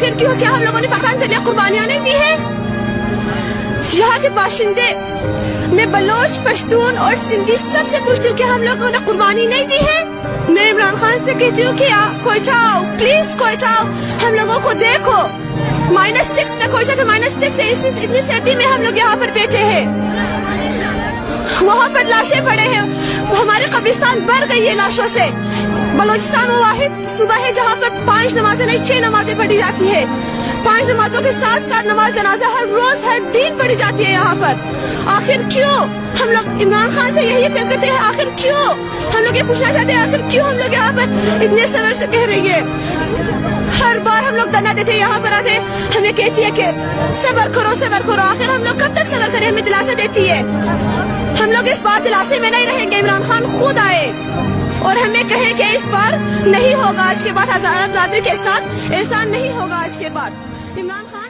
آخر کیوں کیا ہم لوگوں نے پاکستان کے لیے قربانیاں نہیں دی ہیں؟ یہاں کے باشندے میں بلوچ، پشتون اور سندھی سب سے پوچھتی ہوں کہ ہم لوگوں نے قربانی نہیں دی ہے؟ میں عمران خان سے کہتی ہوں کہ کوئٹہ آؤ، پلیز کوئٹہ آؤ، ہم لوگوں کو دیکھو۔ -6 میں کوئٹہ کے -6 ہے، اتنی سردی میں ہم لوگ یہاں پر بیٹھے ہیں، وہاں پر لاشیں پڑے ہیں، ہماری قبرستان بھر گئی ہے لاشوں سے۔ بلوچستان وہ واحد صوبہ ہے جہاں پر 5 نمازیں نہیں 6 نمازیں پڑھی جاتی ہے، 5 نمازوں کے ساتھ نماز جنازہ ہر روز ہر دن پڑھی جاتی ہے یہاں پر۔ آخر کیوں؟ ہم لوگ عمران خان سے یہی اپیل کرتے ہیں، آخر کیوں؟ ہم لوگ یہ پوچھنا چاہتے ہیں آخر کیوں ہم لوگ یہاں پر اتنے صبر سے کہہ رہی ہے؟ ہر بار ہم لوگ دھرنا دیتے ہیں، یہاں پر آتے ہمیں کہتی ہے کہ صبر کرو صبر کرو، آخر ہم لوگ کب تک صبر کریں؟ ہمیں دلاسا دیتی ہے۔ ہم لوگ اس بار دلاسے میں نہیں رہیں گے، عمران خان خود آئے اور ہمیں کہے کہ اس بار نہیں ہوگا، آج کے بعد ہزارہ برادری کے ساتھ احسان نہیں ہوگا، آج کے بعد عمران خان